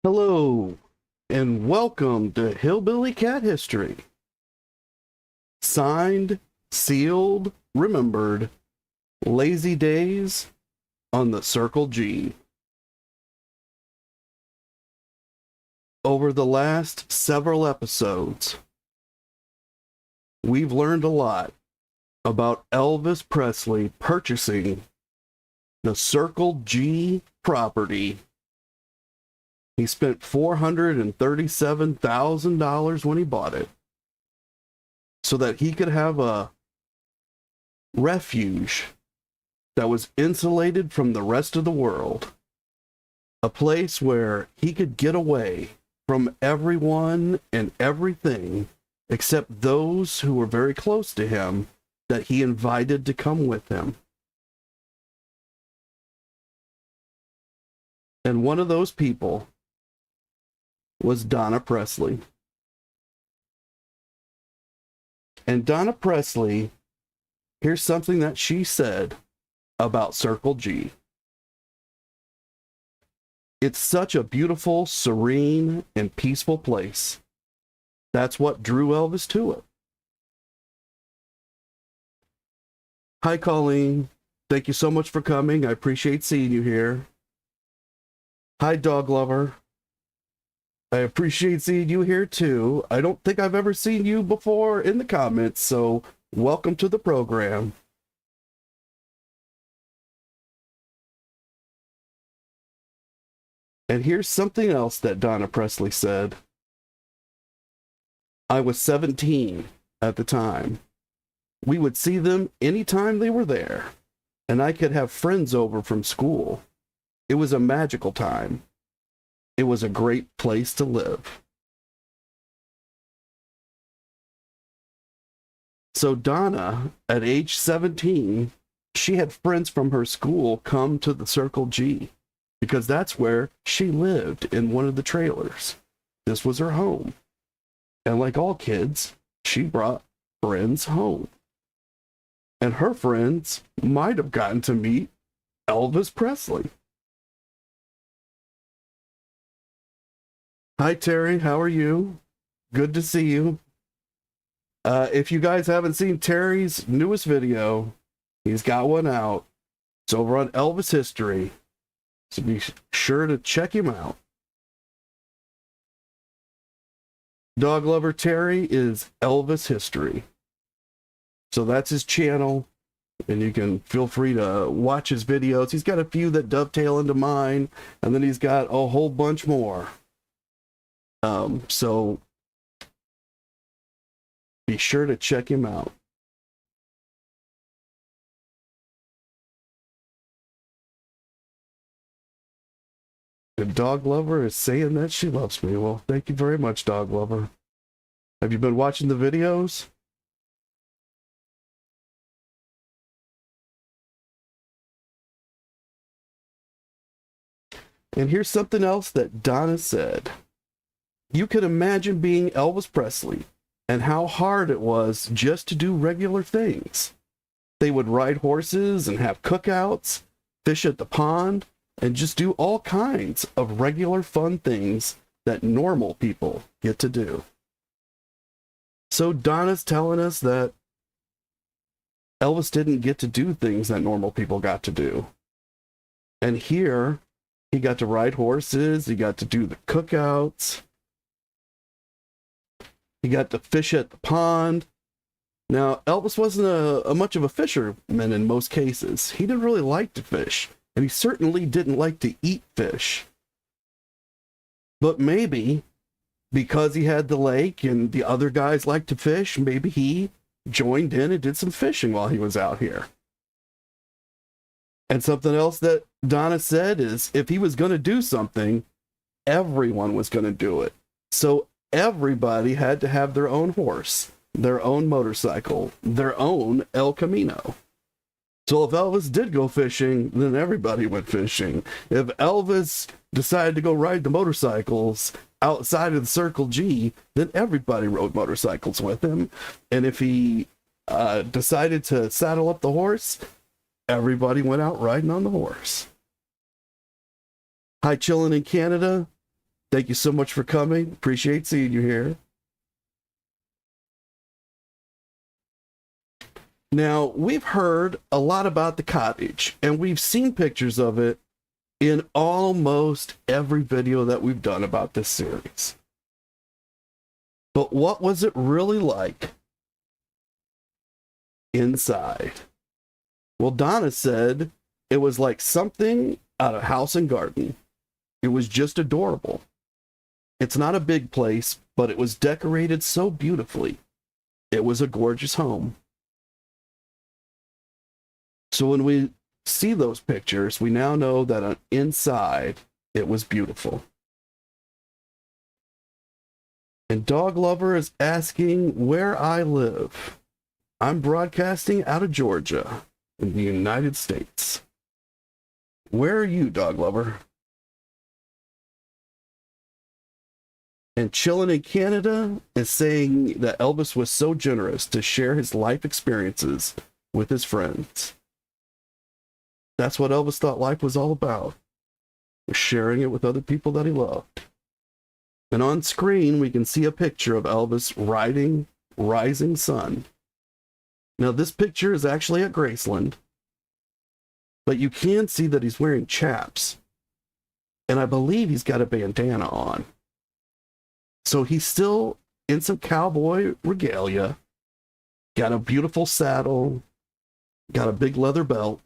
Hello, and welcome to Hillbilly Cat History. Signed, sealed, remembered, Lazy Days on the Circle G. Over the last several episodes, we've learned a lot about Elvis Presley purchasing the Circle G property. He spent $437,000 when he bought it so that he could have a refuge that was insulated from the rest of the world, a place where he could get away from everyone and everything except those who were very close to him that he invited to come with him. And one of those people was Donna Presley. And Donna Presley, here's something that she said about Circle G. It's such a beautiful, serene, and peaceful place. That's what drew Elvis to it. Hi, Colleen. Thank you so much for coming. I appreciate seeing you here. Hi, Dog Lover. I appreciate seeing you here too. I don't think I've ever seen you before in the comments, so welcome to the program. And here's something else that Donna Presley said. I was 17 at the time. We would see them anytime they were there, and I could have friends over from school. It was a magical time. It was a great place to live. So Donna, at age 17, she had friends from her school come to the Circle G because that's where she lived, in one of the trailers. This was her home. And like all kids, she brought friends home. And her friends might have gotten to meet Elvis Presley. Hi, Terry. How are you? Good to see you. If you guys haven't seen Terry's newest video, he's got one out. It's over on Elvis History. So be sure to check him out. Dog Lover Terry is Elvis History. So that's his channel. And you can feel free to watch his videos. He's got a few that dovetail into mine. And then he's got a whole bunch more. So be sure to check him out. The Dog Lover is saying that she loves me. Well, thank you very much, Dog Lover. Have you been watching the videos? And here's something else that Donna said. You could imagine being Elvis Presley and how hard it was just to do regular things. They would ride horses and have cookouts, fish at the pond, and just do all kinds of regular fun things that normal people get to do. So Donna's telling us that Elvis didn't get to do things that normal people got to do. And here, he got to ride horses, he got to do the cookouts, he got to fish at the pond. Now, Elvis wasn't a much of a fisherman in most cases. He didn't really like to fish, and he certainly didn't like to eat fish. But maybe, because he had the lake and the other guys liked to fish, maybe he joined in and did some fishing while he was out here. And something else that Donna said is, if he was going to do something, everyone was going to do it. So everybody had to have their own horse, their own motorcycle, their own El Camino. So if Elvis did go fishing, then everybody went fishing. If Elvis decided to go ride the motorcycles outside of the Circle G, then everybody rode motorcycles with him. And if he decided to saddle up the horse, everybody went out riding on the horse. Hi, chillin' in Canada. Thank you so much for coming. Appreciate seeing you here. Now, we've heard a lot about the cottage, and we've seen pictures of it in almost every video that we've done about this series. But what was it really like inside? Well, Donna said it was like something out of House and Garden. It was just adorable. It's not a big place, but it was decorated so beautifully. It was a gorgeous home. So when we see those pictures, we now know that inside it was beautiful. And Dog Lover is asking where I live. I'm broadcasting out of Georgia in the United States. Where are you, Dog Lover? And Chillin' in Canada is saying that Elvis was so generous to share his life experiences with his friends. That's what Elvis thought life was all about, was sharing it with other people that he loved. And on screen, we can see a picture of Elvis riding Rising Sun. Now, this picture is actually at Graceland, but you can see that he's wearing chaps. And I believe he's got a bandana on. So he's still in some cowboy regalia, got a beautiful saddle, got a big leather belt.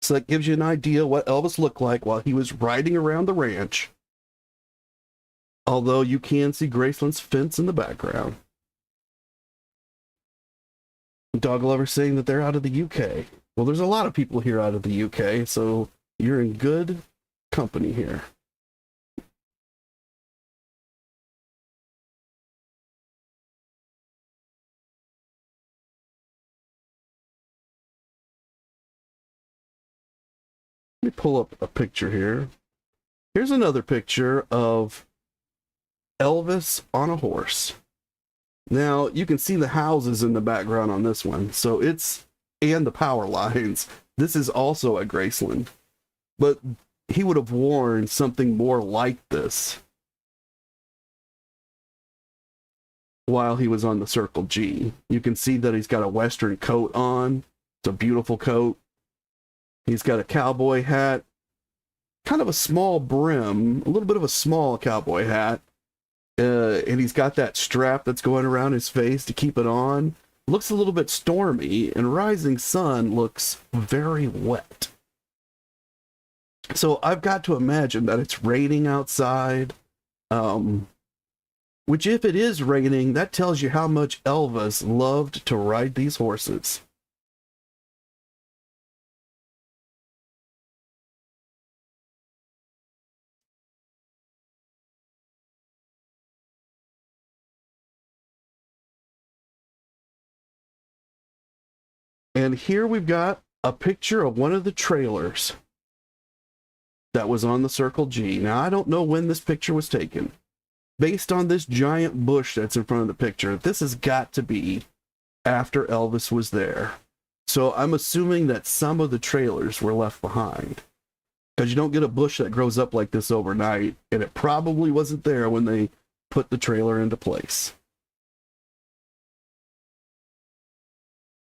So that gives you an idea what Elvis looked like while he was riding around the ranch. Although you can see Graceland's fence in the background. Dog Lover saying that they're out of the UK. Well, there's a lot of people here out of the UK, so you're in good company here. Let me pull up a picture here. Here's another picture of Elvis on a horse. Now, you can see the houses in the background on this one. So and the power lines. This is also at Graceland. But he would have worn something more like this while he was on the Circle G. You can see that he's got a Western coat on. It's a beautiful coat. He's got a cowboy hat, kind of a small brim, a little bit of a small cowboy hat. And he's got that strap that's going around his face to keep it on. Looks a little bit stormy, and Rising Sun looks very wet. So I've got to imagine that it's raining outside. Which, if it is raining, that tells you how much Elvis loved to ride these horses. And here we've got a picture of one of the trailers that was on the Circle G. Now, I don't know when this picture was taken. Based on this giant bush that's in front of the picture, this has got to be after Elvis was there. So I'm assuming that some of the trailers were left behind. Because you don't get a bush that grows up like this overnight, and it probably wasn't there when they put the trailer into place.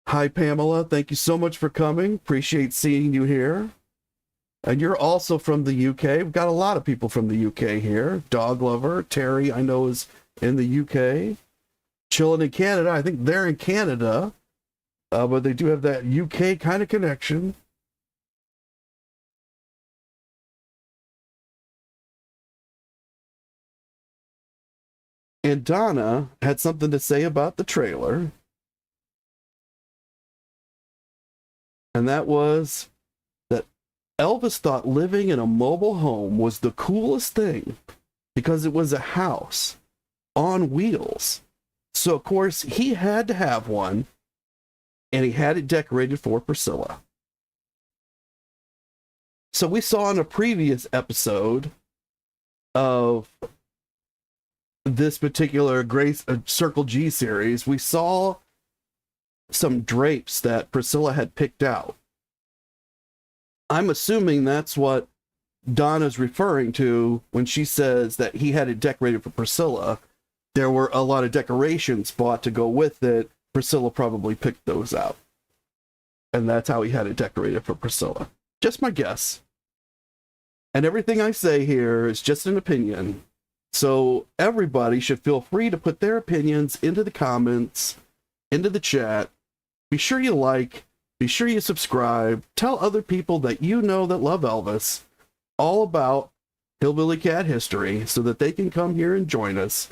Hi, Pamela. Thank you so much for coming. Appreciate seeing you here. And you're also from the UK. We've got a lot of people from the UK here. Dog Lover, Terry, I know, is in the UK. Chilling in Canada. I think they're in Canada. But they do have that UK kind of connection. And Donna had something to say about the trailer. And that was that Elvis thought living in a mobile home was the coolest thing because it was a house on wheels. So, of course, he had to have one, and he had it decorated for Priscilla. So we saw in a previous episode of this particular Circle G series, we saw some drapes that Priscilla had picked out. I'm assuming that's what Donna's referring to when she says that he had it decorated for Priscilla. There were a lot of decorations bought to go with it. Priscilla probably picked those out. And that's how he had it decorated for Priscilla. Just my guess. And everything I say here is just an opinion. So everybody should feel free to put their opinions into the comments, into the chat. Be sure you like, be sure you subscribe. Tell other people that you know that love Elvis all about Hillbilly Cat history so that they can come here and join us.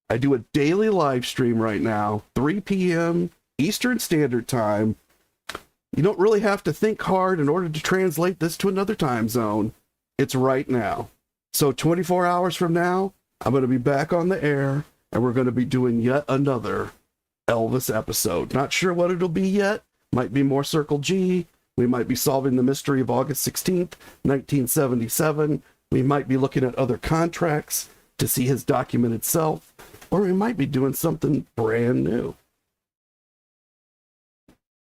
I do a daily live stream right now, 3 p.m. Eastern Standard Time. You don't really have to think hard in order to translate this to another time zone. It's right now. So 24 hours from now, I'm going to be back on the air, and we're going to be doing yet another Elvis episode. Not sure what it'll be yet. Might be more Circle G. We might be solving the mystery of August 16th, 1977. We might be looking at other contracts to see his document itself. Or we might be doing something brand new.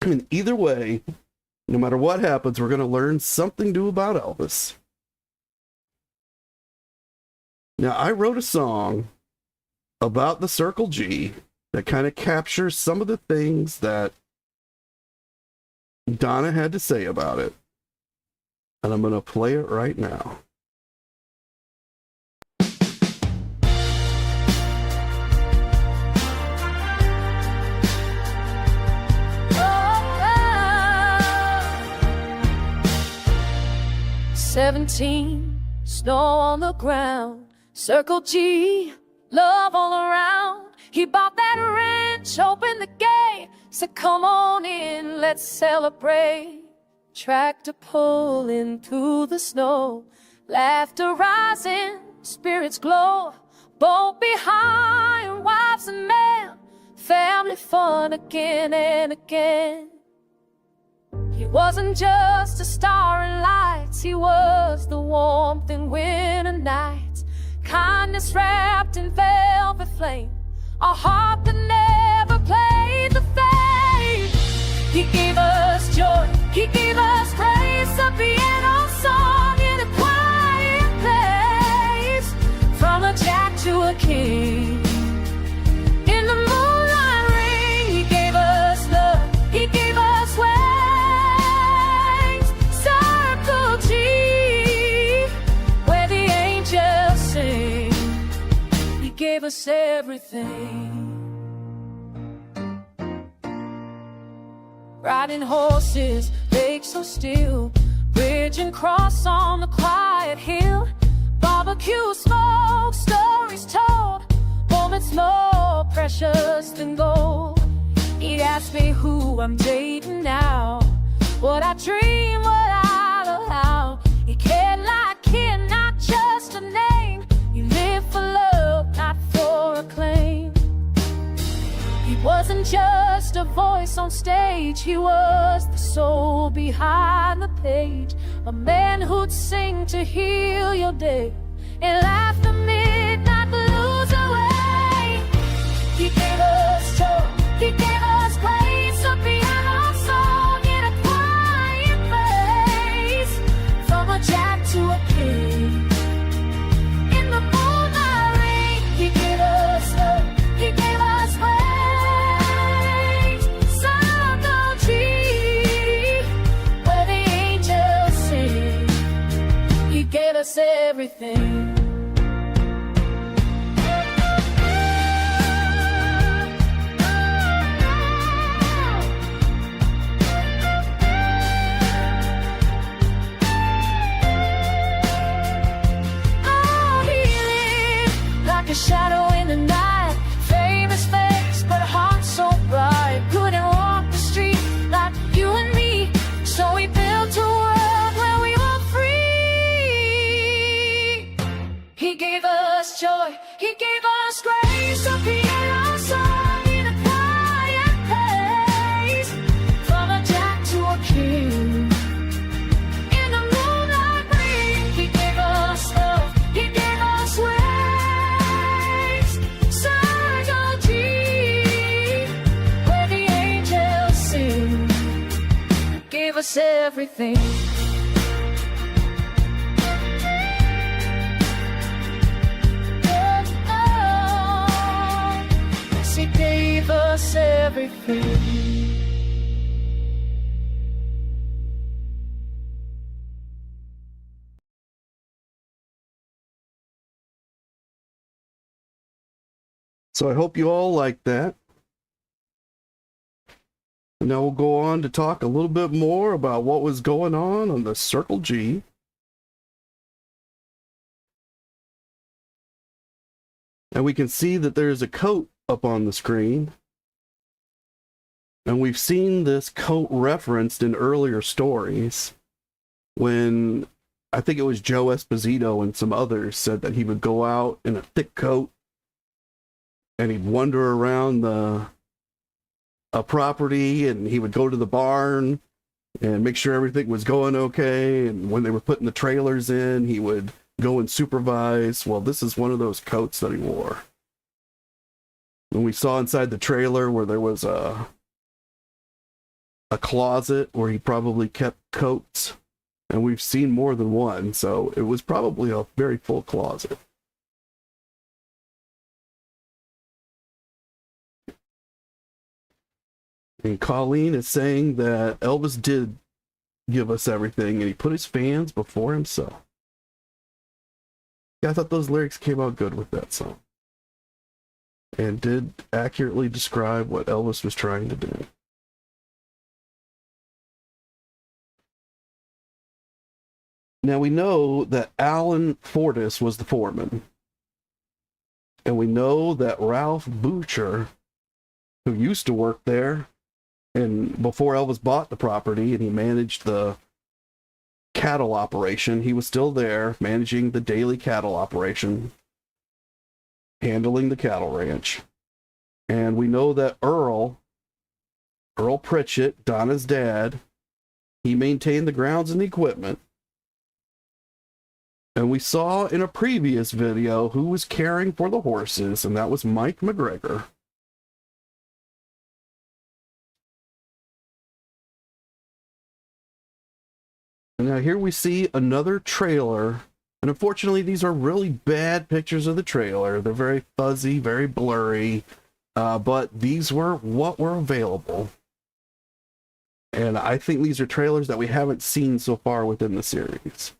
And either way, no matter what happens, we're going to learn something new about Elvis. Now, I wrote a song about the Circle G that kind of captures some of the things that Donna had to say about it. And I'm going to play it right now. Oh, 17, snow on the ground, Circle G, love all around. He bought that ranch, opened the gate, said come on in, let's celebrate. Tractor pulling through the snow, laughter rising, spirits glow. Both behind, wives and men, family fun again and again. He wasn't just a star in lights, he was the warmth in winter nights. Kindness wrapped in velvet flame, a heart that never played the fame. He gave us joy, he gave us praise, a piano song in a quiet place. From a jack to a king, in the moonlight ring, he gave us love, he gave us wings. Circle G, where the angels sing, he gave us everything. Riding horses, lakes so still, bridge and cross on the quiet hill. Barbecue smoke, stories told, moments more precious than gold. He asked me who I'm dating now, what I dream, what I'll allow. He cared like kin, not just a name. He lived for love, not for acclaim. He wasn't just a voice on stage, he was the soul behind the page. A man who'd sing to heal your day and laugh at midnight, lose away. He gave us joy, he gave us grace, a piano song in a quiet place. From a jack to a king, in the moonlight ring, he gave us love, he gave us grace. Gave us everything. Oh, he lived like a shadow in the night, famous face, but heart so bright. Couldn't walk the street like you and me, so he built a world where we were free. He gave us joy, he gave us grace, a piano song in a quiet place. From a jack to a king, in the moonlight ring, he gave us love, he gave us wings. Circle G, where the angels sing, he gave us everything. everything. So I hope you all like that. And now we'll go on to talk a little bit more about what was going on the Circle G. And we can see that there's a coat up on the screen. And we've seen this coat referenced in earlier stories when I think it was Joe Esposito and some others said that he would go out in a thick coat and he'd wander around a property, and he would go to the barn and make sure everything was going okay. And when they were putting the trailers in, he would go and supervise. Well, this is one of those coats that he wore. And we saw inside the trailer where there was a closet where he probably kept coats. And we've seen more than one, so it was probably a very full closet. And Colleen is saying that Elvis did give us everything, and he put his fans before himself. Yeah, I thought those lyrics came out good with that song. And did accurately describe what Elvis was trying to do. Now we know that Alan Fortis was the foreman. And we know that Ralph Boucher, who used to work there, and before Elvis bought the property and he managed the cattle operation, he was still there managing the daily cattle operation, handling the cattle ranch. And we know that Earl Pritchett, Donna's dad, he maintained the grounds and the equipment. And we saw in a previous video who was caring for the horses, and that was Mike McGregor. And now here we see another trailer, and unfortunately these are really bad pictures of the trailer. They're very fuzzy, very blurry, but these were what were available. And I think these are trailers that we haven't seen so far within the series.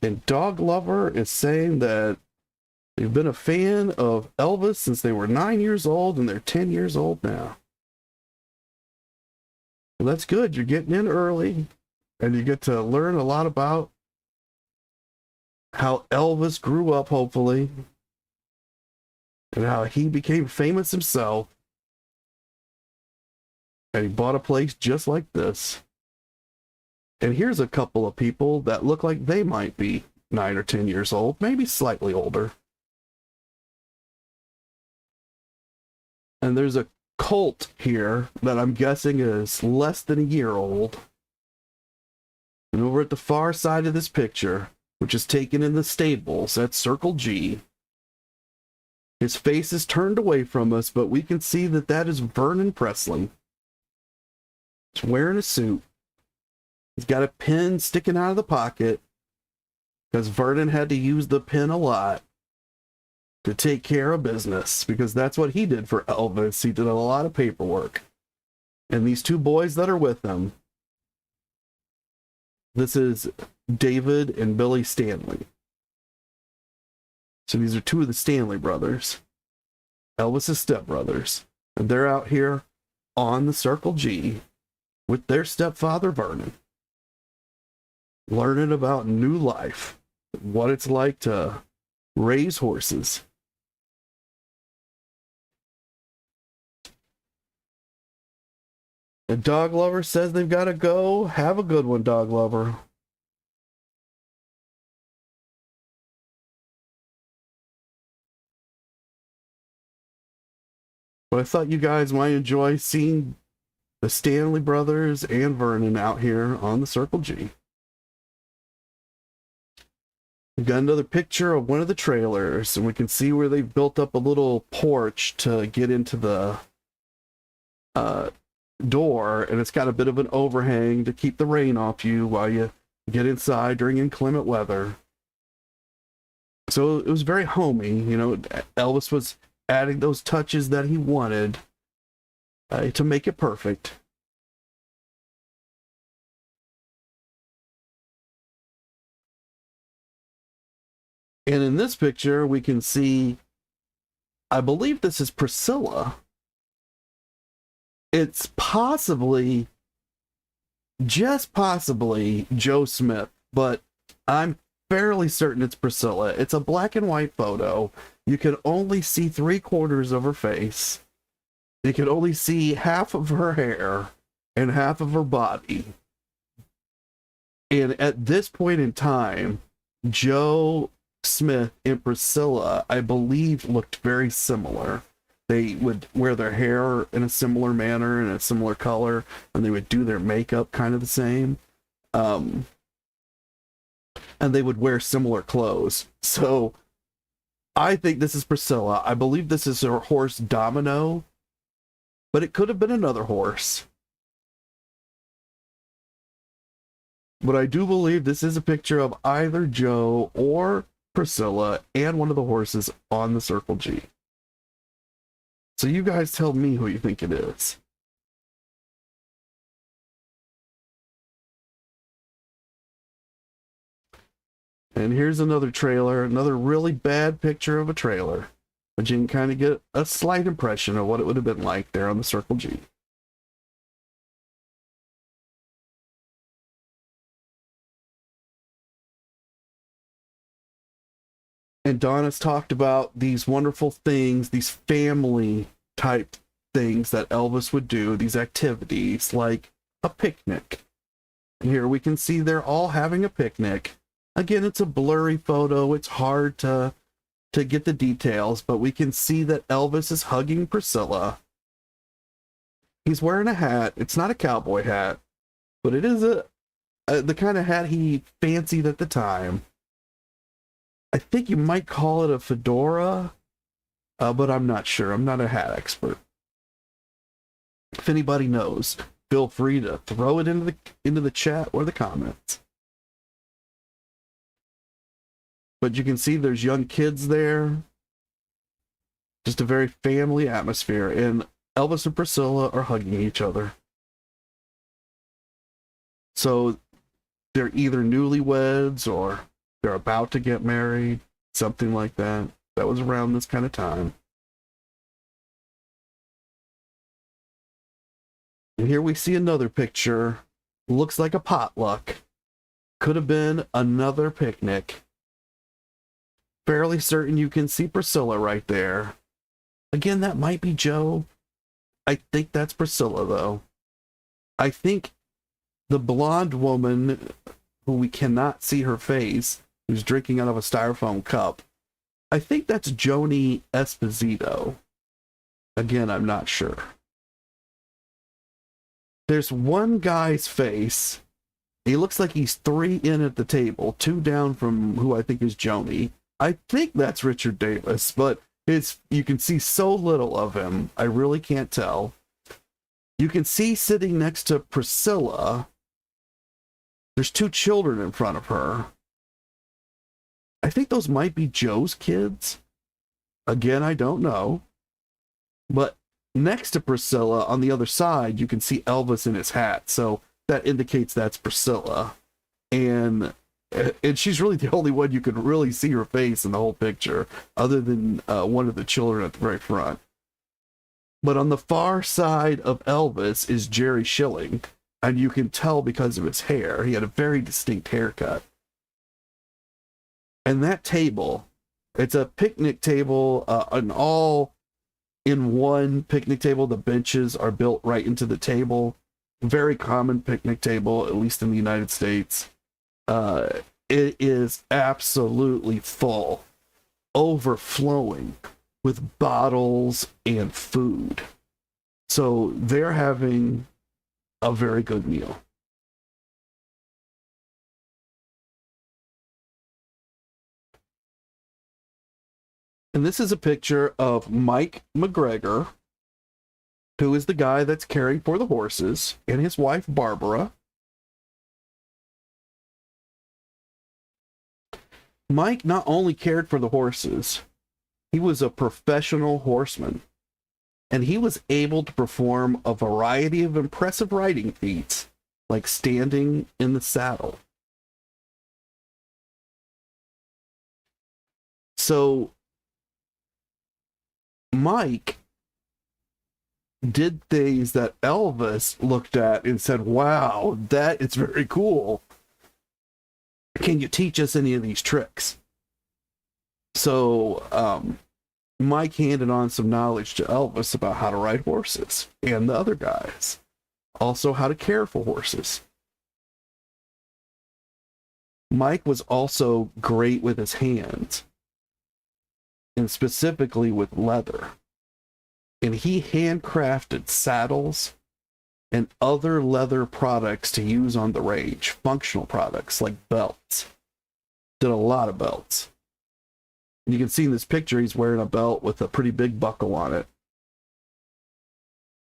And Dog Lover is saying that they've been a fan of Elvis since they were 9 years old, and they're 10 years old now. Well, that's good. You're getting in early, and you get to learn a lot about how Elvis grew up, hopefully, and how he became famous himself. And he bought a place just like this. And here's a couple of people that look like they might be 9 or 10 years old, maybe slightly older. And there's a colt here that I'm guessing is less than a year old. And over at the far side of this picture, which is taken in the stables at Circle G, his face is turned away from us, but we can see that that is Vernon Presley. He's wearing a suit. He's got a pen sticking out of the pocket because Vernon had to use the pen a lot to take care of business, because that's what he did for Elvis. He did a lot of paperwork. And these two boys that are with him, this is David and Billy Stanley. So these are two of the Stanley brothers, Elvis's stepbrothers. And they're out here on the Circle G with their stepfather, Vernon, learning about new life, what it's like to raise horses. And Dog Lover says they've got to go. Have a good one, Dog Lover. But I thought you guys might enjoy seeing the Stanley brothers and Vernon out here on the Circle G. We've got another picture of one of the trailers, and we can see where they've built up a little porch to get into the door, and it's got a bit of an overhang to keep the rain off you while you get inside during inclement weather. So it was very homey. You know, Elvis was adding those touches that he wanted to make it perfect. And in this picture, we can see, I believe this is Priscilla. It's possibly, just possibly, Joe Smith, but I'm fairly certain it's Priscilla. It's a black and white photo. You can only see 3/4 of her face. You can only see half of her hair and half of her body. And at this point in time, Joe Smith and Priscilla, I believe, looked very similar. They would wear their hair in a similar manner, in a similar color, and they would do their makeup kind of the same. And they would wear similar clothes. So I think this is Priscilla. I believe this is her horse Domino, but it could have been another horse. But I do believe this is a picture of either Joe or Priscilla and one of the horses on the Circle G. So you guys tell me who you think it is. And here's another trailer, another really bad picture of a trailer. But you can kind of get a slight impression of what it would have been like there on the Circle G. And Donna's talked about these wonderful things, these family type things that Elvis would do, these activities like a picnic. And here we can see they're all having a picnic. Again, it's a blurry photo. It's hard to get the details, but we can see that Elvis is hugging Priscilla. He's wearing a hat. It's not a cowboy hat, but it is the kind of hat he fancied at the time. I think you might call it a fedora, but I'm not sure. I'm not a hat expert. If anybody knows, feel free to throw it into the chat or the comments. But you can see there's young kids there. Just a very family atmosphere, and Elvis and Priscilla are hugging each other. So they're either newlyweds or they're about to get married, something like that. That was around this kind of time. And here we see another picture. Looks like a potluck. Could have been another picnic. Fairly certain you can see Priscilla right there. Again, that might be Joe. I think that's Priscilla, though. I think the blonde woman, who we cannot see her face, who's drinking out of a styrofoam cup, I think that's Joni Esposito. Again, I'm not sure. There's one guy's face. He looks like he's 3 in at the table, 2 down from who I think is Joni. I think that's Richard Davis, but you can see so little of him. I really can't tell. You can see sitting next to Priscilla, there's 2 children in front of her. I think those might be Joe's kids. Again, I don't know. But next to Priscilla, on the other side, you can see Elvis in his hat. So that indicates that's Priscilla. And she's really the only one you could really see her face in the whole picture, other than one of the children at the very front. But on the far side of Elvis is Jerry Schilling, and you can tell because of his hair. He had a very distinct haircut. And that table, it's a picnic table, an all-in-one picnic table. The benches are built right into the table. Very common picnic table, at least in the United States. It is absolutely full, overflowing with bottles and food. So they're having a very good meal. And this is a picture of Mike McGregor, who is the guy that's caring for the horses, and his wife, Barbara. Mike not only cared for the horses, he was a professional horseman, and he was able to perform a variety of impressive riding feats, like standing in the saddle. So, Mike did things that Elvis looked at and said, wow, that is very cool. Can you teach us any of these tricks? So, Mike handed on some knowledge to Elvis about how to ride horses and the other guys. Also, how to care for horses. Mike was also great with his hands, and specifically with leather. And he handcrafted saddles and other leather products to use on the range, functional products like belts. Did a lot of belts. And you can see in this picture, he's wearing a belt with a pretty big buckle on it,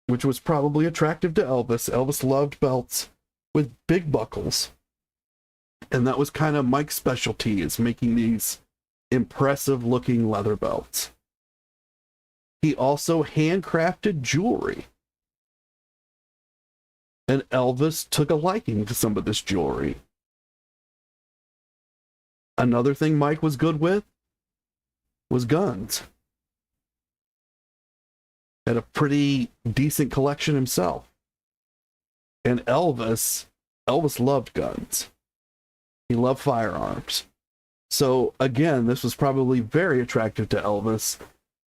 which was probably attractive to Elvis. Elvis loved belts with big buckles. And that was kind of Mike's specialty, is making these impressive looking leather belts. He also handcrafted jewelry. And Elvis took a liking to some of this jewelry. Another thing Mike was good with was guns. Had a pretty decent collection himself. And Elvis loved guns. He loved firearms. So again, this was probably very attractive to Elvis.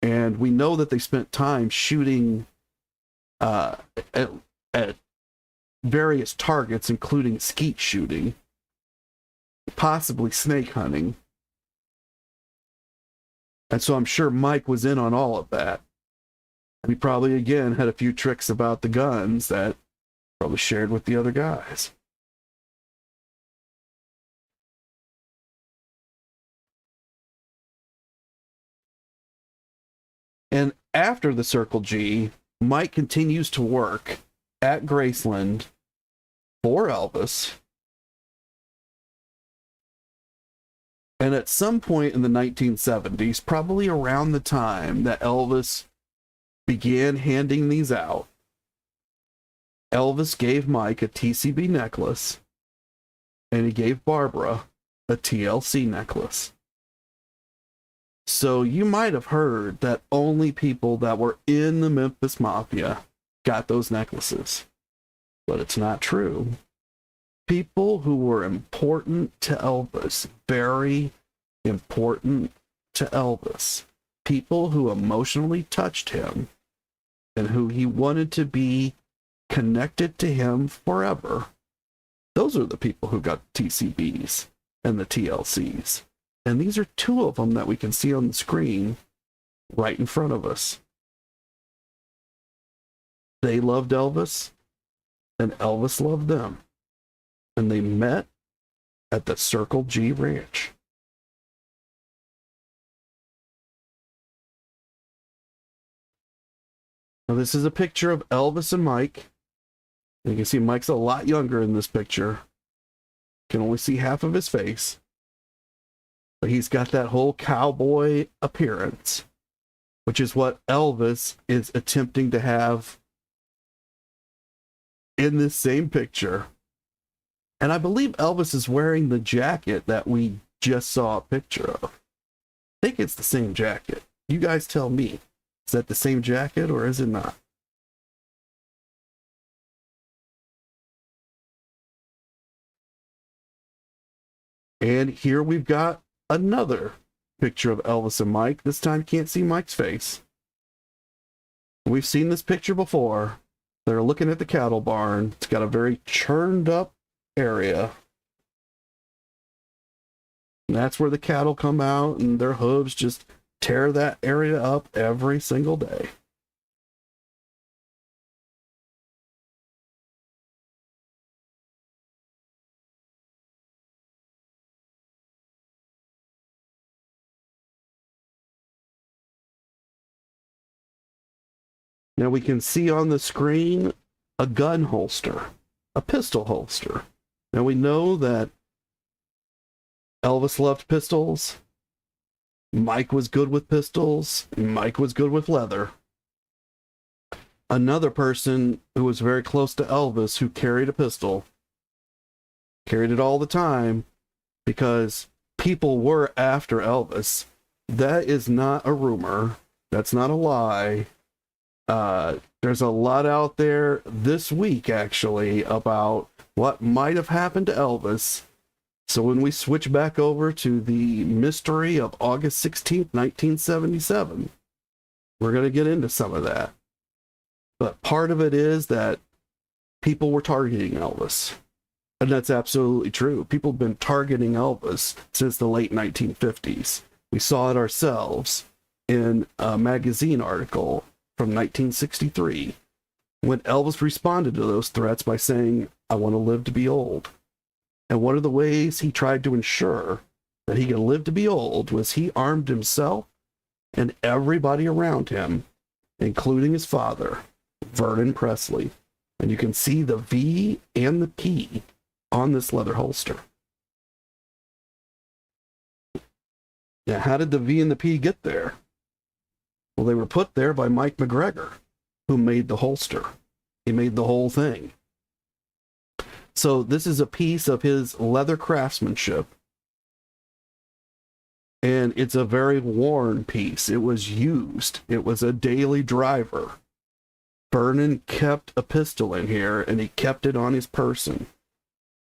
And we know that they spent time shooting at various targets, including skeet shooting, possibly snake hunting. And so I'm sure Mike was in on all of that. And he probably, again, had a few tricks about the guns that probably shared with the other guys. And after the Circle G, Mike continues to work at Graceland for Elvis. And at some point in the 1970s, probably around the time that Elvis began handing these out, Elvis gave Mike a TCB necklace, and he gave Barbara a TLC necklace. So you might have heard that only people that were in the Memphis Mafia got those necklaces. But it's not true. People who were important to Elvis, very important to Elvis, people who emotionally touched him and who he wanted to be connected to him forever, those are the people who got the TCBs and the TLCs. And these are two of them that we can see on the screen right in front of us. They loved Elvis, and Elvis loved them. And they met at the Circle G Ranch. Now, this is a picture of Elvis and Mike. You can see Mike's a lot younger in this picture. You can only see half of his face. But he's got that whole cowboy appearance, which is what Elvis is attempting to have in this same picture. And I believe Elvis is wearing the jacket that we just saw a picture of. I think it's the same jacket. You guys tell me. Is that the same jacket or is it not? And here we've got another picture of Elvis and Mike. This time can't see Mike's face. We've seen this picture before. They're looking at the cattle barn. It's got a very churned up area. And that's where the cattle come out and their hooves just tear that area up every single day. Now we can see on the screen a gun holster, a pistol holster. Now we know that Elvis loved pistols. Mike was good with pistols. Mike was good with leather. Another person who was very close to Elvis who carried a pistol, carried it all the time because people were after Elvis. That is not a rumor. That's not a lie. There's a lot out there this week, actually, about what might have happened to Elvis. So when we switch back over to the mystery of August 16th, 1977, we're going to get into some of that. But part of it is that people were targeting Elvis. And that's absolutely true. People have been targeting Elvis since the late 1950s. We saw it ourselves in a magazine article from 1963 when Elvis responded to those threats by saying, "I want to live to be old." And one of the ways he tried to ensure that he could live to be old was he armed himself and everybody around him, including his father, Vernon Presley. And you can see the V and the P on this leather holster. Now, how did the V and the P get there? Well, they were put there by Mike McGregor, who made the holster. He made the whole thing. So this is a piece of his leather craftsmanship. And it's a very worn piece. It was used. It was a daily driver. Vernon kept a pistol in here, and he kept it on his person.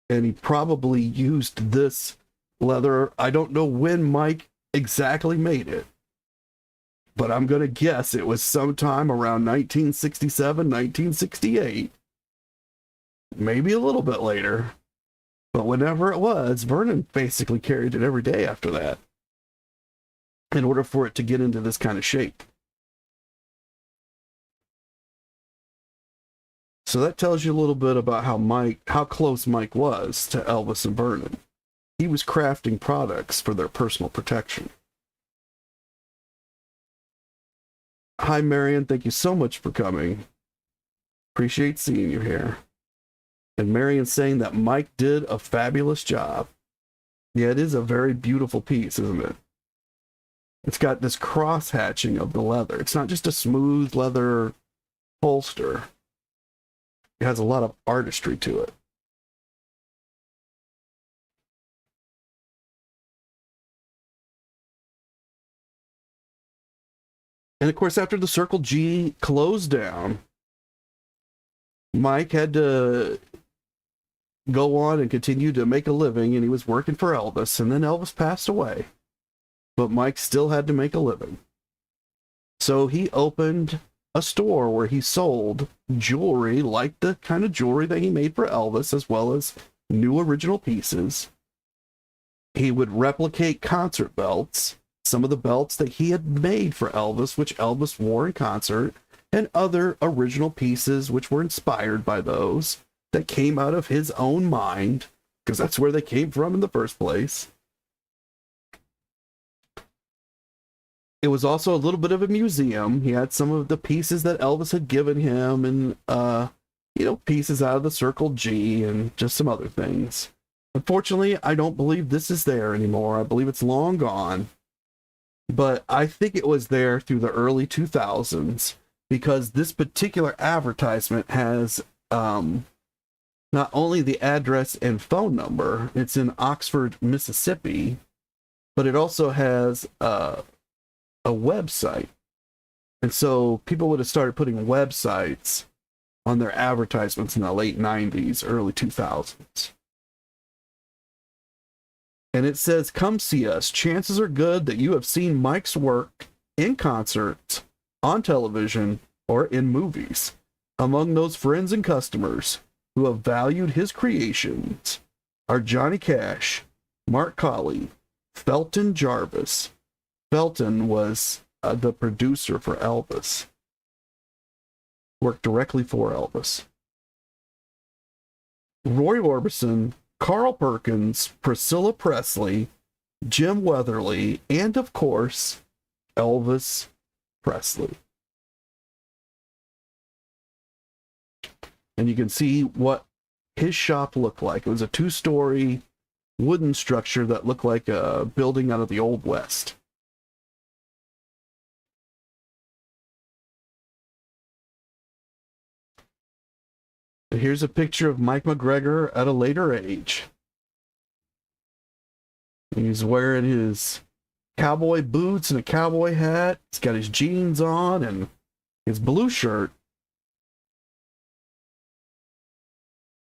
And he probably used this leather. I don't know when Mike exactly made it, but I'm going to guess it was sometime around 1967, 1968. Maybe a little bit later. But whenever it was, Vernon basically carried it every day after that in order for it to get into this kind of shape. So that tells you a little bit about how close Mike was to Elvis and Vernon. He was crafting products for their personal protection. Hi, Marion. Thank you so much for coming. Appreciate seeing you here. And Marion saying that Mike did a fabulous job. Yeah, it is a very beautiful piece, isn't it? It's got this cross-hatching of the leather. It's not just a smooth leather holster. It has a lot of artistry to it. And of course, after the Circle G closed down, Mike had to go on and continue to make a living, and he was working for Elvis, and then Elvis passed away. But Mike still had to make a living. So he opened a store where he sold jewelry, like the kind of jewelry that he made for Elvis, as well as new original pieces. He would replicate concert belts, some of the belts that he had made for Elvis, which Elvis wore in concert, and other original pieces which were inspired by those that came out of his own mind, because that's where they came from in the first place. It was also a little bit of a museum. He had some of the pieces that Elvis had given him, and pieces out of the Circle G and just some other things. Unfortunately, I don't believe this is there anymore. I believe it's long gone. But I think it was there through the early 2000s, because this particular advertisement has not only the address and phone number, it's in Oxford, Mississippi, but it also has a website. And so people would have started putting websites on their advertisements in the late 90s, early 2000s. And it says, "Come see us. Chances are good that you have seen Mike's work in concerts, on television, or in movies. Among those friends and customers who have valued his creations are Johnny Cash, Mark Colley, Felton Jarvis." Felton was the producer for Elvis. Worked directly for Elvis. Roy Orbison, Carl Perkins, Priscilla Presley, Jim Weatherly, and of course, Elvis Presley. And you can see what his shop looked like. It was a 2-story wooden structure that looked like a building out of the Old West. Here's a picture of Mike McGregor at a later age. He's wearing his cowboy boots and a cowboy hat. He's got his jeans on and his blue shirt.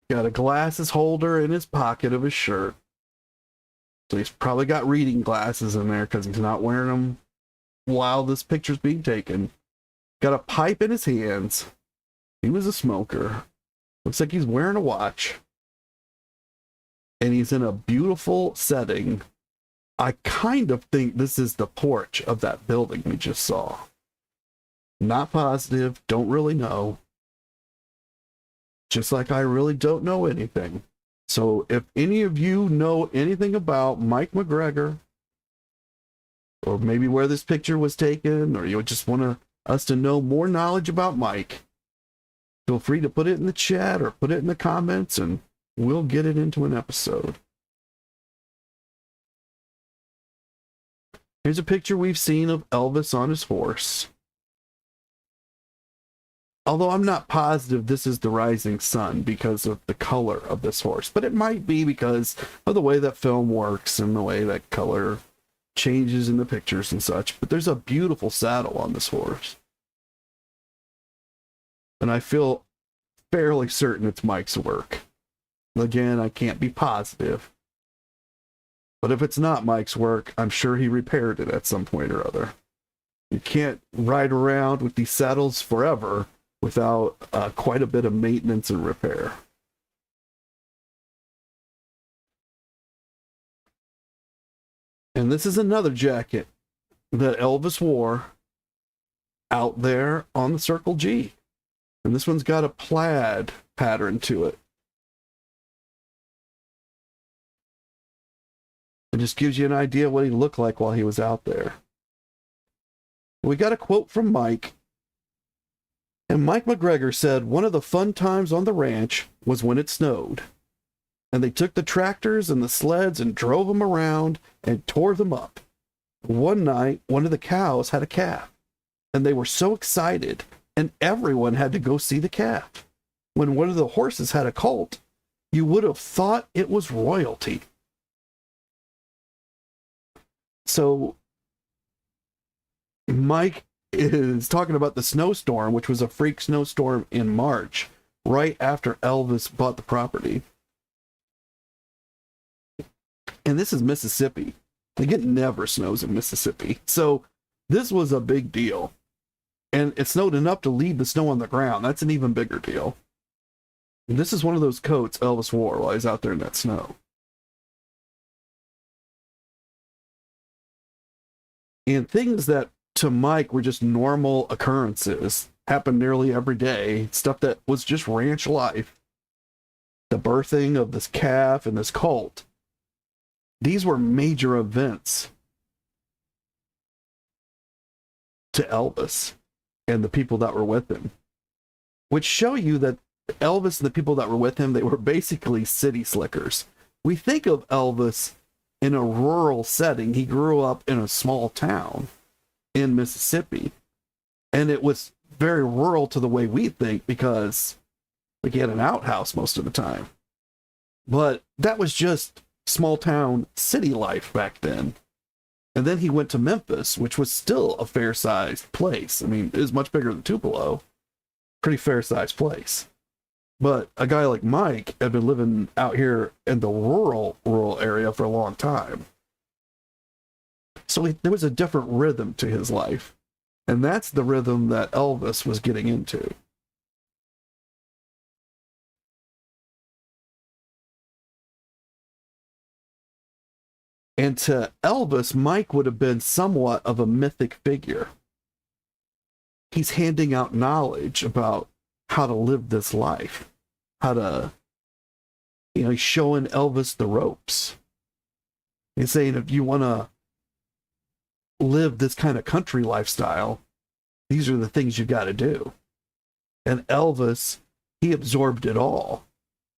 Got a glasses holder in his pocket of his shirt. So he's probably got reading glasses in there because he's not wearing them while this picture's being taken. Got a pipe in his hands. He was a smoker. Looks like he's wearing a watch. And he's in a beautiful setting. I kind of think this is the porch of that building we just saw. Not positive, don't really know. Just like I really don't know anything. So if any of you know anything about Mike McGregor, or maybe where this picture was taken, or you just want us to know more knowledge about Mike, feel free to put it in the chat or put it in the comments and we'll get it into an episode. Here's a picture we've seen of Elvis on his horse. Although I'm not positive this is the rising sun because of the color of this horse, but it might be because of the way that film works and the way that color changes in the pictures and such. But there's a beautiful saddle on this horse. And I feel fairly certain it's Mike's work. Again, I can't be positive. But if it's not Mike's work, I'm sure he repaired it at some point or other. You can't ride around with these saddles forever without quite a bit of maintenance and repair. And this is another jacket that Elvis wore out there on the Circle G. And this one's got a plaid pattern to it. It just gives you an idea what he looked like while he was out there. We got a quote from Mike. And Mike McGregor said one of the fun times on the ranch was when it snowed. And they took the tractors and the sleds and drove them around and tore them up. One night, one of the cows had a calf. And they were so excited, and everyone had to go see the calf. When one of the horses had a colt, you would have thought it was royalty. So, Mike is talking about the snowstorm, which was a freak snowstorm in March, right after Elvis bought the property. And this is Mississippi. It never snows in Mississippi. So this was a big deal. And it snowed enough to leave the snow on the ground. That's an even bigger deal. And this is one of those coats Elvis wore while he's out there in that snow. And things that to Mike were just normal occurrences happened nearly every day. Stuff that was just ranch life. The birthing of this calf and this colt. These were major events to Elvis and the people that were with him, which show you that Elvis and the people that were with him, they were basically city slickers. We think of Elvis in a rural setting. He grew up in a small town in Mississippi, and it was very rural to the way we think because he had an outhouse most of the time. But that was just small town city life back then. And then he went to Memphis, which was still a fair-sized place. I mean, it was much bigger than Tupelo. Pretty fair-sized place. But a guy like Mike had been living out here in the rural area for a long time. So there was a different rhythm to his life. And that's the rhythm that Elvis was getting into. And to Elvis, Mike would have been somewhat of a mythic figure. He's handing out knowledge about how to live this life. How to, he's showing Elvis the ropes. He's saying, if you want to live this kind of country lifestyle, these are the things you got to do. And Elvis, he absorbed it all.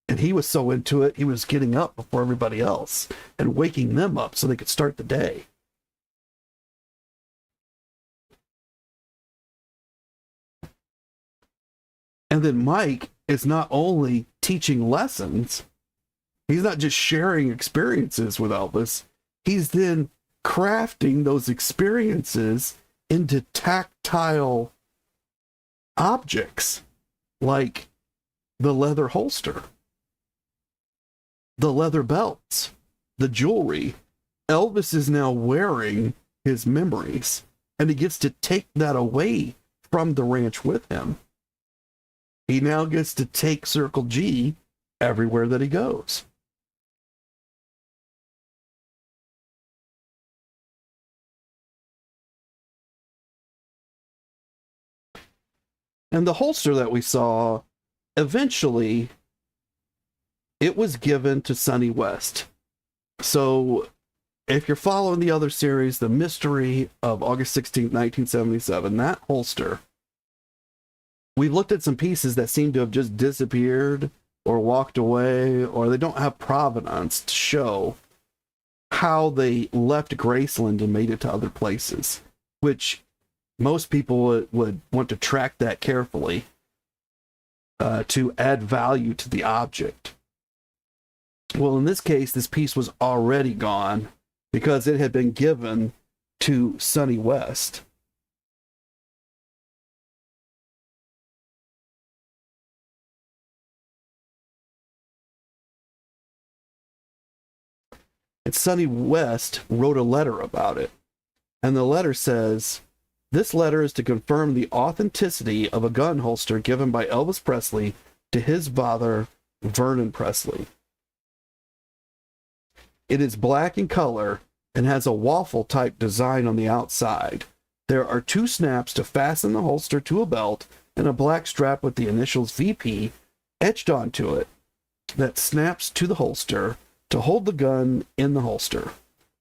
And And he was so into it, he was getting up before everybody else and waking them up so they could start the day. And then Mike is not only teaching lessons, he's not just sharing experiences with Elvis, he's then crafting those experiences into tactile objects like the leather holster, the leather belts, the jewelry. Elvis is now wearing his memories, and he gets to take that away from the ranch with him. He now gets to take Circle G everywhere that he goes. And the holster that we saw, eventually, it was given to Sonny West. So, if you're following the other series, The Mystery of August 16th, 1977, that holster, we looked at some pieces that seem to have just disappeared or walked away, or they don't have provenance to show how they left Graceland and made it to other places, which most people would want to track that carefully to add value to the object. Well, in this case, this piece was already gone because it had been given to Sonny West. And Sonny West wrote a letter about it. And the letter says, "This letter is to confirm the authenticity of a gun holster given by Elvis Presley to his father, Vernon Presley. It is black in color and has a waffle-type design on the outside. There are 2 snaps to fasten the holster to a belt and a black strap with the initials VP etched onto it that snaps to the holster to hold the gun in the holster.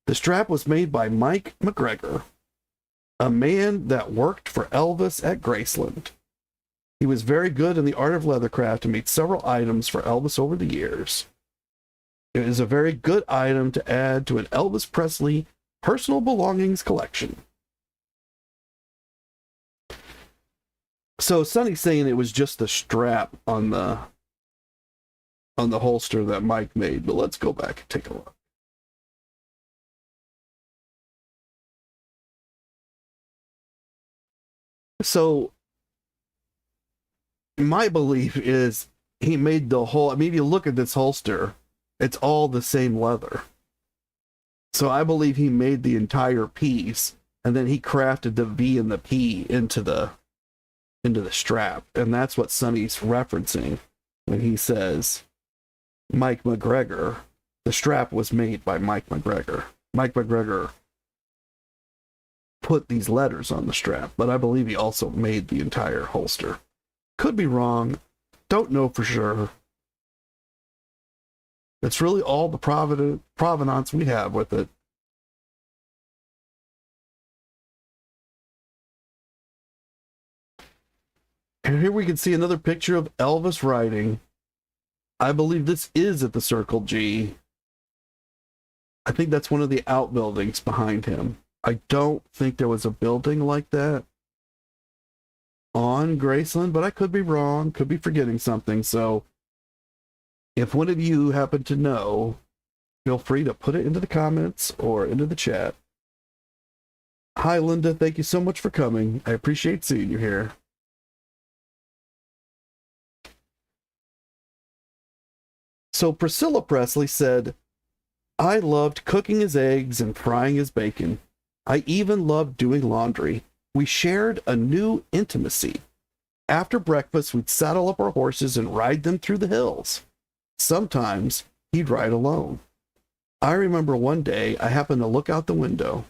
The strap was made by Mike McGregor, a man that worked for Elvis at Graceland. He was very good in the art of leathercraft and made several items for Elvis over the years. It is a very good item to add to an Elvis Presley personal belongings collection." So Sonny's saying it was just the strap on the holster that Mike made, but let's go back and take a look. So my belief is he made the whole, I mean, if you look at this holster, it's all the same leather. So I believe he made the entire piece, and then he crafted the V and the P into the strap. And that's what Sonny's referencing when he says Mike McGregor. The strap was made by Mike McGregor. Mike McGregor put these letters on the strap, but I believe he also made the entire holster. Could be wrong. Don't know for sure. That's really all the provenance we have with it. And here we can see another picture of Elvis riding. I believe this is at the Circle G. I think that's one of the outbuildings behind him. I don't think there was a building like that on Graceland, but I could be wrong, could be forgetting something. So if one of you happen to know, feel free to put it into the comments or into the chat. Hi, Linda. Thank you so much for coming. I appreciate seeing you here. So Priscilla Presley said, "I loved cooking his eggs and frying his bacon. I even loved doing laundry. We shared a new intimacy. After breakfast, we'd saddle up our horses and ride them through the hills. Sometimes he'd ride alone. I remember one day I happened to look out the window.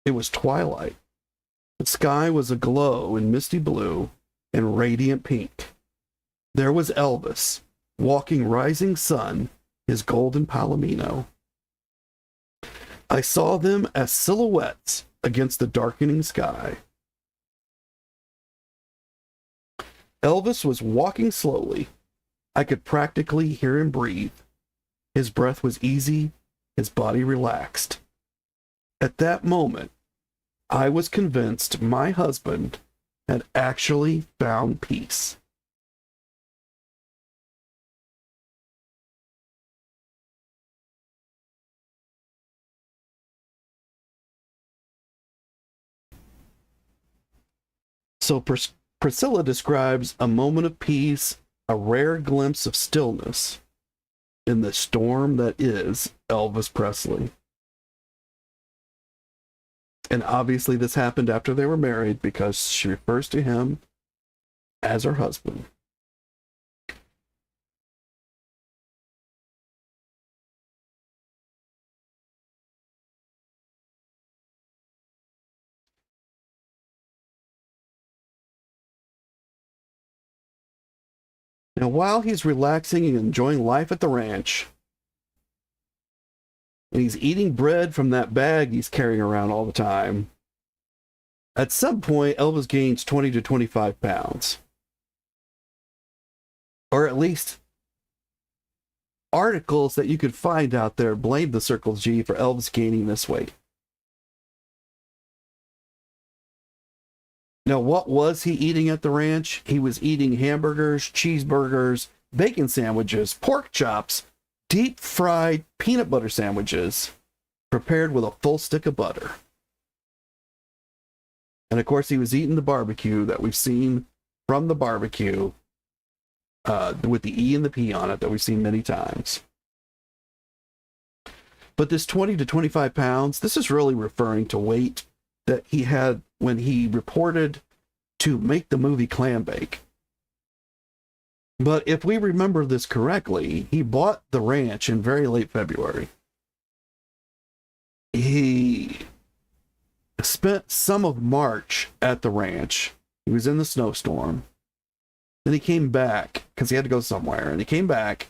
It was twilight. The sky was aglow in misty blue and radiant pink. There was Elvis, walking rising sun, his golden palomino. I saw them as silhouettes against the darkening sky. Elvis was walking slowly, I could practically hear him breathe. His breath was easy, his body relaxed. At that moment, I was convinced my husband had actually found peace. So Priscilla describes a moment of peace, a rare glimpse of stillness in the storm that is Elvis Presley. And obviously this happened after they were married because she refers to him as her husband. Now, while he's relaxing and enjoying life at the ranch, and he's eating bread from that bag he's carrying around all the time, at some point, Elvis gains 20 to 25 pounds. Or at least articles that you could find out there blame the Circle G for Elvis gaining this weight. Now, what was he eating at the ranch? He was eating hamburgers, cheeseburgers, bacon sandwiches, pork chops, deep fried peanut butter sandwiches prepared with a full stick of butter. And of course, he was eating the barbecue that we've seen from the barbecue with the E and the P on it that we've seen many times. But this 20 to 25 pounds, this is really referring to weight that he had when he reported to make the movie Clam Bake. But if we remember this correctly, he bought the ranch in very late February. He spent some of March at the ranch. He was in the snowstorm. Then he came back because he had to go somewhere, and he came back.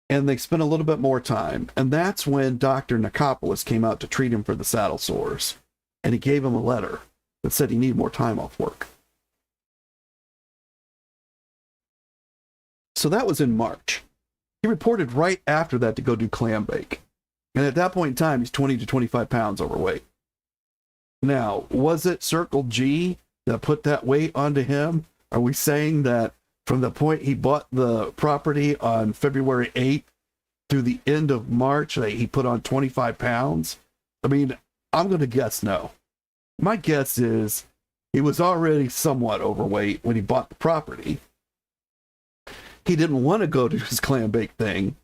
And they spent a little bit more time. And that's when Dr. Nicopolis came out to treat him for the saddle sores. And he gave him a letter that said he needed more time off work. So that was in March. He reported right after that to go do Clam Bake. And at that point in time, he's 20 to 25 pounds overweight. Now, was it Circle G that put that weight onto him? Are we saying that from the point he bought the property on February 8th through the end of March, that he put on 25 pounds? I mean, I'm going to guess no. My guess is he was already somewhat overweight when he bought the property. He didn't want to go to his clam bake thing.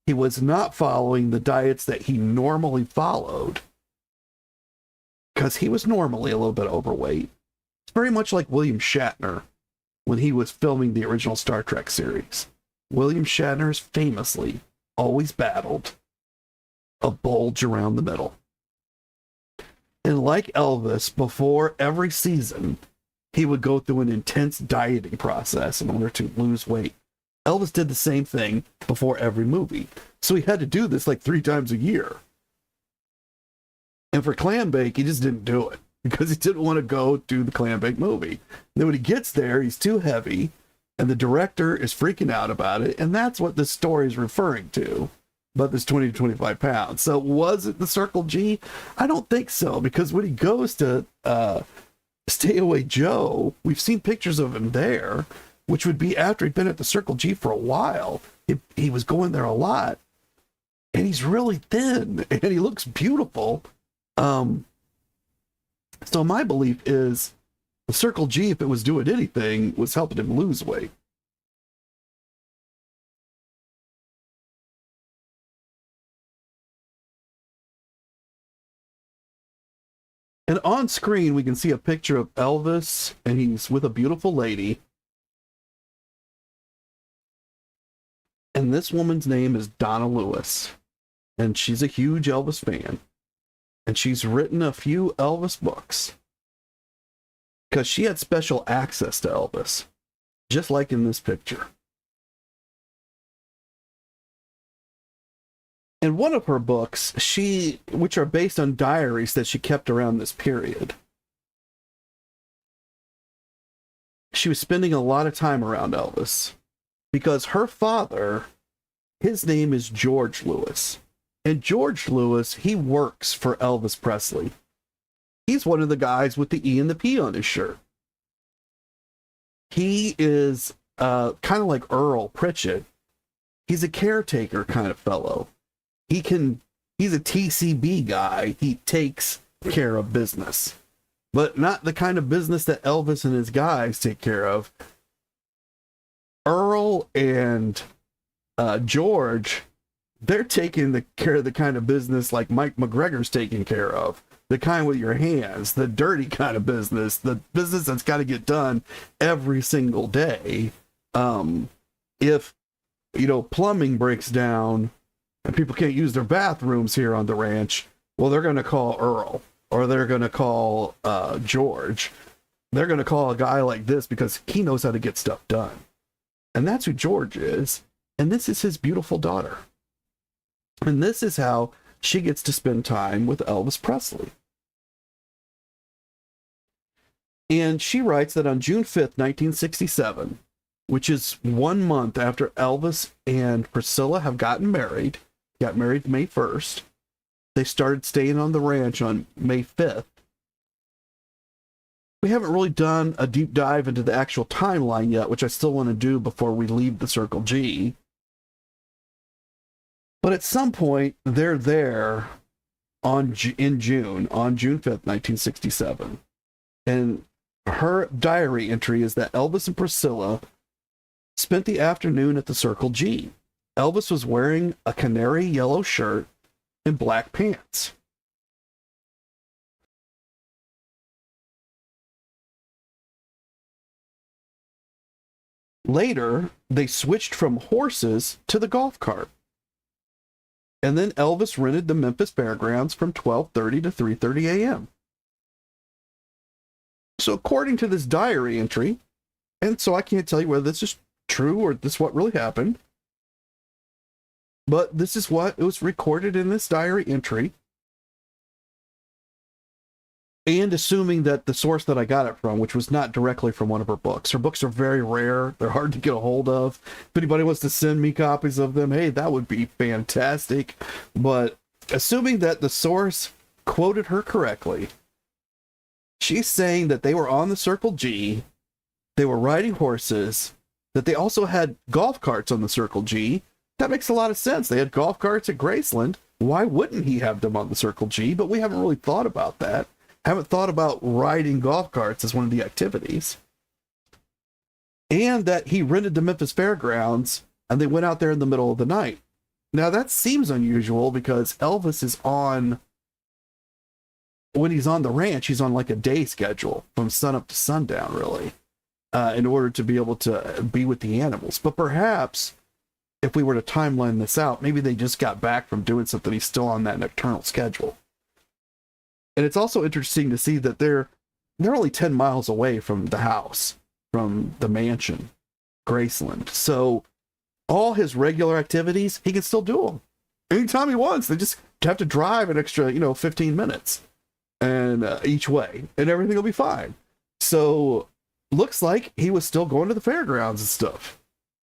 He was not following the diets that he normally followed because he was normally a little bit overweight. It's very much like William Shatner when he was filming the original Star Trek series. William Shatner's famously always battled a bulge around the middle. And like Elvis, before every season, he would go through an intense dieting process in order to lose weight. Elvis did the same thing before every movie. So he had to do this like 3 times a year. And for Clam Bake, he just didn't do it because he didn't want to go do the Clam Bake movie. And then when he gets there, he's too heavy, and the director is freaking out about it. And that's what this story is referring to, about this 20 to 25 pounds. So was it the Circle G? I don't think so, because when he goes to Stay Away Joe, we've seen pictures of him there, which would be after he'd been at the Circle G for a while. He was going there a lot. And he's really thin, and he looks beautiful. So my belief is the Circle G, if it was doing anything, was helping him lose weight. And on screen, we can see a picture of Elvis, and he's with a beautiful lady. And this woman's name is Donna Lewis, and she's a huge Elvis fan. And she's written a few Elvis books because she had special access to Elvis, just like in this picture. In one of her books, which are based on diaries that she kept around this period, she was spending a lot of time around Elvis. because her father, his name is George Lewis. And George Lewis, he works for Elvis Presley. He's one of the guys with the E and the P on his shirt. He is kind of like Earl Pritchett. He's a caretaker kind of fellow. He's a TCB guy. He takes care of business, but not the kind of business that Elvis and his guys take care of. Earl and George, they're taking care of the kind of business like Mike McGregor's taking care of. The kind with your hands, the dirty kind of business, the business that's got to get done every single day. If, plumbing breaks down and people can't use their bathrooms here on the ranch, well, they're going to call Earl, or they're going to call George. They're going to call a guy like this because he knows how to get stuff done. And that's who George is. And this is his beautiful daughter. And this is how she gets to spend time with Elvis Presley. And she writes that on June 5th, 1967, which is 1 month after Elvis and Priscilla have got married May 1st. They started staying on the ranch on May 5th. We haven't really done a deep dive into the actual timeline yet, which I still want to do before we leave the Circle G. But at some point, they're there in June 5th, 1967. And her diary entry is that Elvis and Priscilla spent the afternoon at the Circle G. Elvis was wearing a canary yellow shirt and black pants. Later, they switched from horses to the golf cart. And then Elvis rented the Memphis Fairgrounds from 12:30 to 3:30 a.m. So according to this diary entry, and so I can't tell you whether this is true or this is what really happened, but this is what it was recorded in this diary entry. And assuming that the source that I got it from, which was not directly from one of her books are very rare. They're hard to get a hold of. If anybody wants to send me copies of them, hey, that would be fantastic. But assuming that the source quoted her correctly, she's saying that they were on the Circle G, they were riding horses, that they also had golf carts on the Circle G. That makes a lot of sense. They had golf carts at Graceland. Why wouldn't he have them on the Circle G? But we haven't really thought about that. Haven't thought about riding golf carts as one of the activities. And that he rented the Memphis Fairgrounds and they went out there in the middle of the night. Now that seems unusual because Elvis is when he's on the ranch, he's on like a day schedule from sunup to sundown, really, in order to be able to be with the animals. But perhaps if we were to timeline this out, maybe they just got back from doing something. He's still on that nocturnal schedule. And it's also interesting to see that they're only 10 miles away from the house, from the mansion, Graceland. So all his regular activities, he can still do them anytime he wants. They just have to drive an extra, 15 minutes and each way, and everything will be fine. So looks like he was still going to the fairgrounds and stuff,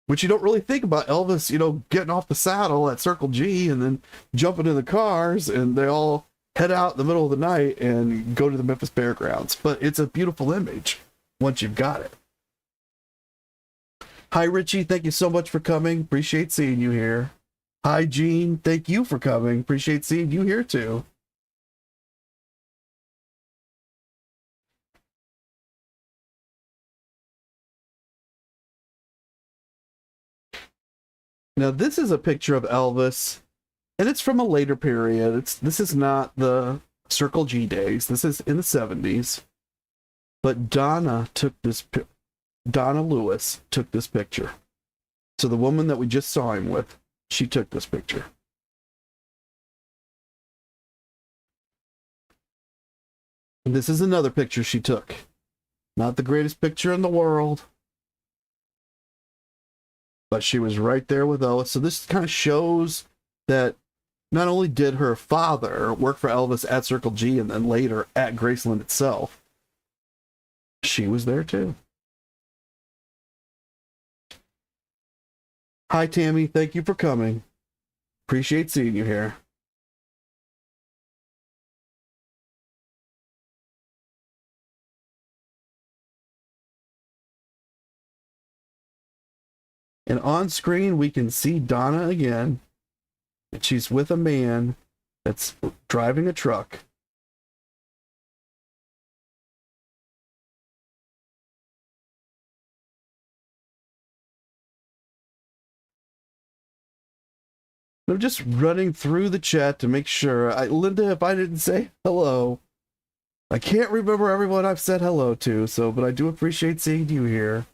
which you don't really think about Elvis, getting off the saddle at Circle G and then jumping in the cars and they all head out in the middle of the night and go to the Memphis Fairgrounds. But it's a beautiful image once you've got it. Hi, Richie. Thank you so much for coming. Appreciate seeing you here. Hi, Gene. Thank you for coming. Appreciate seeing you here too. Now, this is a picture of Elvis, and it's from a later period. This is not the Circle G days. This is in the 70s. But Donna Lewis took this picture. So the woman that we just saw him with, she took this picture. And this is another picture she took. Not the greatest picture in the world, but she was right there with Elvis. So this kind of shows that not only did her father work for Elvis at Circle G and then later at Graceland itself, she was there too. Hi, Tammy. Thank you for coming. Appreciate seeing you here. And on screen, we can see Donna again. And she's with a man that's driving a truck. I'm just running through the chat to make sure. Linda, if I didn't say hello, I can't remember everyone I've said hello to, but I do appreciate seeing you here.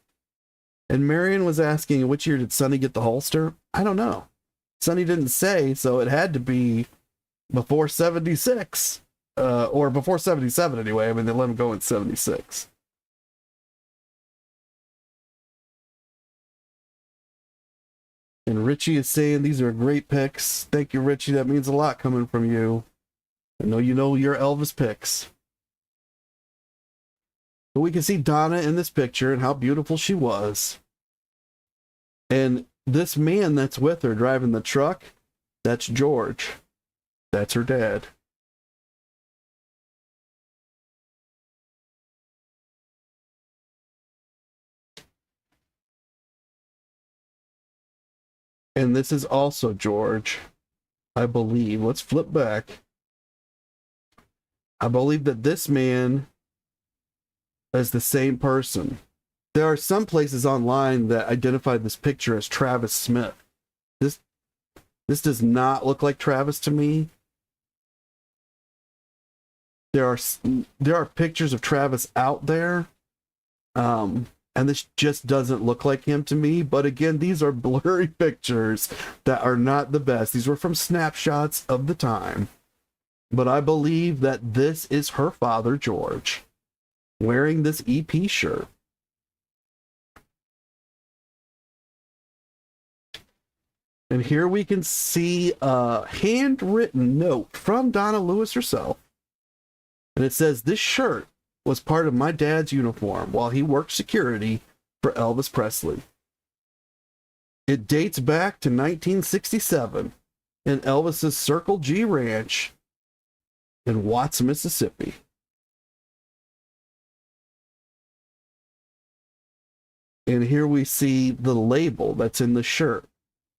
And Marion was asking, in which year did Sonny get the holster? I don't know. Sonny didn't say, so it had to be before 76. Or before 77 anyway. I mean, they let him go in 76. And Richie is saying these are great picks. Thank you, Richie. That means a lot coming from you. I know you know your Elvis picks. But we can see Donna in this picture and how beautiful she was. And this man that's with her driving the truck, that's George. That's her dad. And this is also George, I believe. Let's flip back. I believe that this man is the same person. There are some places online that identify this picture as Travis Smith. This does not look like Travis to me. There are pictures of Travis out there. And this just doesn't look like him to me. But again, these are blurry pictures that are not the best. These were from snapshots of the time. But I believe that this is her father, George, wearing this EP shirt. And here we can see a handwritten note from Donna Lewis herself. And it says, "This shirt was part of my dad's uniform while he worked security for Elvis Presley. It dates back to 1967 in Elvis's Circle G Ranch in Watts, Mississippi." And here we see the label that's in the shirt.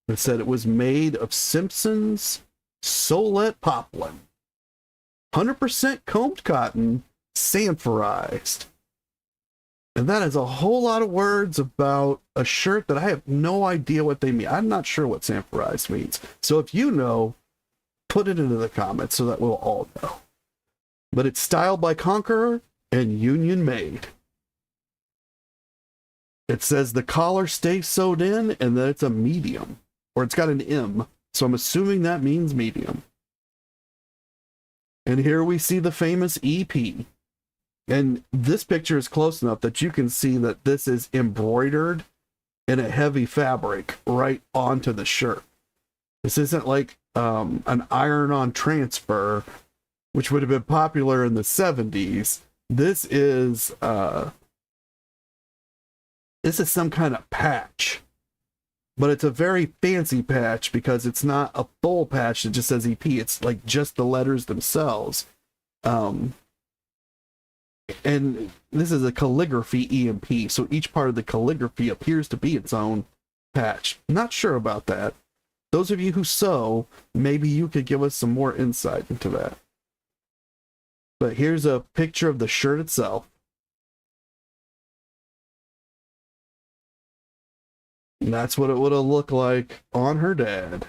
It said it was made of Simpson's Solette poplin, 100% combed cotton, sanforized. And that is a whole lot of words about a shirt that I have no idea what they mean. I'm not sure what sanforized means. So if you know, put it into the comments so that we'll all know. But it's styled by Conqueror and union made. It says the collar stays sewed in and that it's a medium. Or it's got an M. So I'm assuming that means medium. And here we see the famous EP. And this picture is close enough that you can see that this is embroidered in a heavy fabric right onto the shirt. This isn't like an iron-on transfer, which would have been popular in the 70s. This is some kind of patch. But it's a very fancy patch because it's not a full patch that just says EP. It's like just the letters themselves. And this is a calligraphy EMP, so each part of the calligraphy appears to be its own patch. Not sure about that. Those of you who sew, maybe you could give us some more insight into that. But here's a picture of the shirt itself. And that's what it would have looked like on her dad.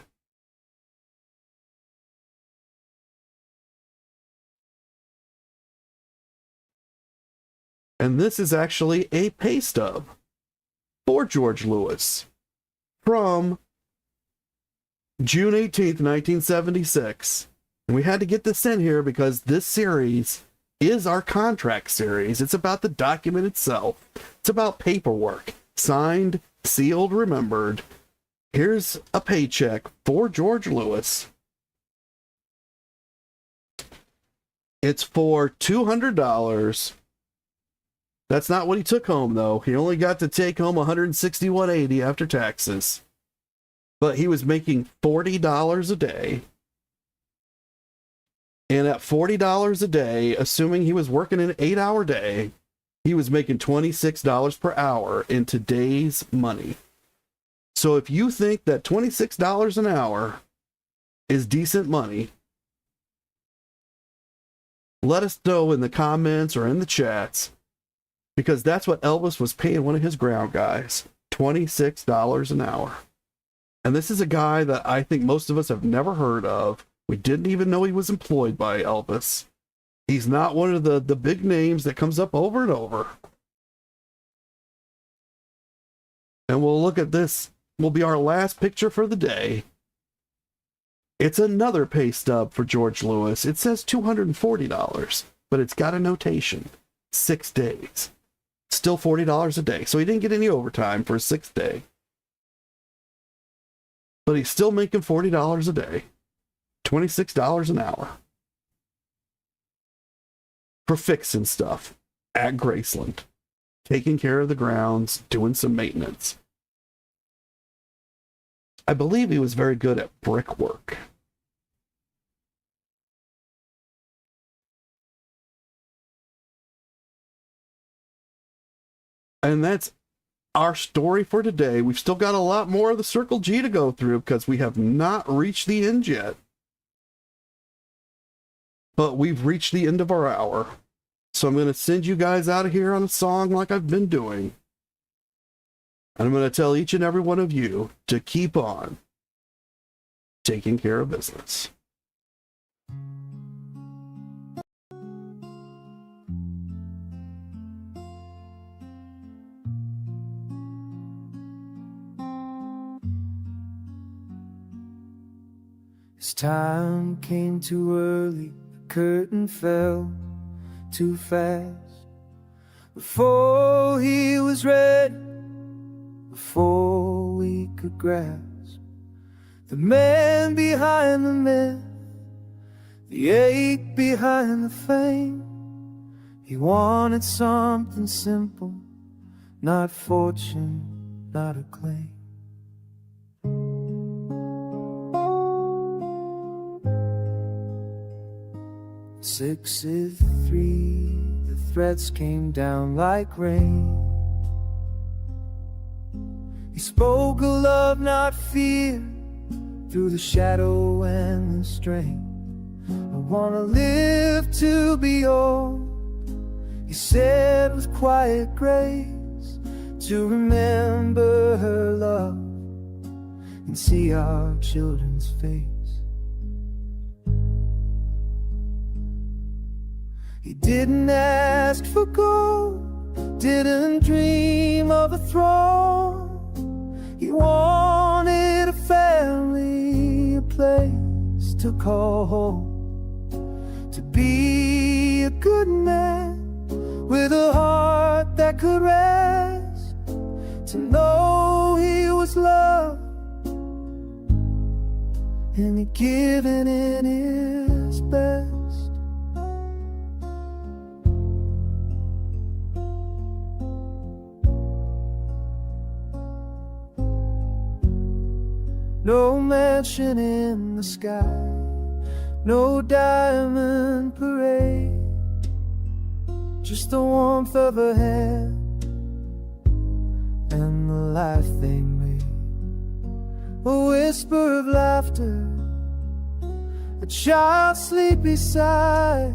And this is actually a pay stub for George Lewis from June 18th, 1976. And we had to get this in here because this series is our contract series. It's about the document itself. It's about paperwork. Signed, sealed, remembered. Here's a paycheck for George Lewis. It's for $200. That's not what he took home, though. He only got to take home $161.80 after taxes. But he was making $40 a day. And at $40 a day, assuming he was working an 8-hour day, he was making $26 per hour in today's money. So if you think that $26 an hour is decent money, let us know in the comments or in the chats, because that's what Elvis was paying one of his ground guys, $26 an hour. And this is a guy that I think most of us have never heard of. We didn't even know he was employed by Elvis. He's not one of the big names that comes up over and over. And we'll look at this. Will be our last picture for the day. It's another pay stub for George Lewis. It says $240, but it's got a notation. 6 days. Still $40 a day. So he didn't get any overtime for a 6th day. But he's still making $40 a day. $26 an hour. For fixing stuff at Graceland. Taking care of the grounds, doing some maintenance. I believe he was very good at brickwork. And that's our story for today. We've still got a lot more of the Circle G to go through because we have not reached the end yet. But we've reached the end of our hour. So I'm going to send you guys out of here on a song like I've been doing. And I'm going to tell each and every one of you to keep on taking care of business. His time came too early, the curtain fell too fast. Before he was ready, before we could grasp the man behind the myth, the ache behind the fame. He wanted something simple, not fortune, not acclaim. '63, the threats came down like rain. He spoke of love, not fear, through the shadow and the strain. I wanna live to be old, he said with quiet grace, to remember her love and see our children's face. He didn't ask for gold, didn't dream of a throne. He wanted a family, a place to call home, to be a good man with a heart that could rest, to know he was loved and he'd given in his best. No mansion in the sky, no diamond parade, just the warmth of her hand and the life they made. A whisper of laughter, a child's sleepy sigh,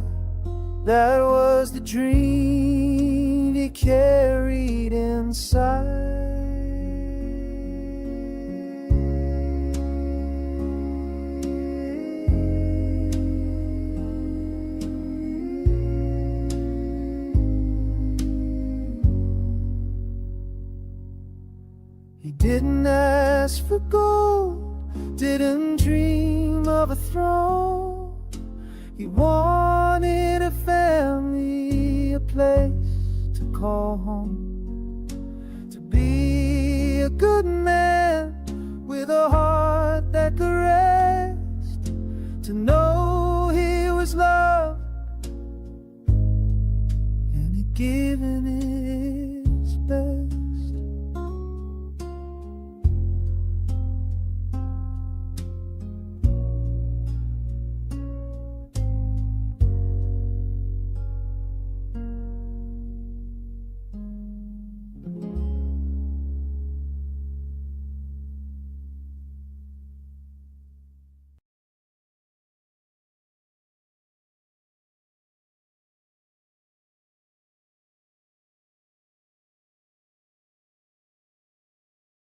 that was the dream he carried inside. He didn't ask for gold, didn't dream of a throne. He wanted a family, a place to call home, to be a good man with a heart that could rest, to know he was loved and he'd given it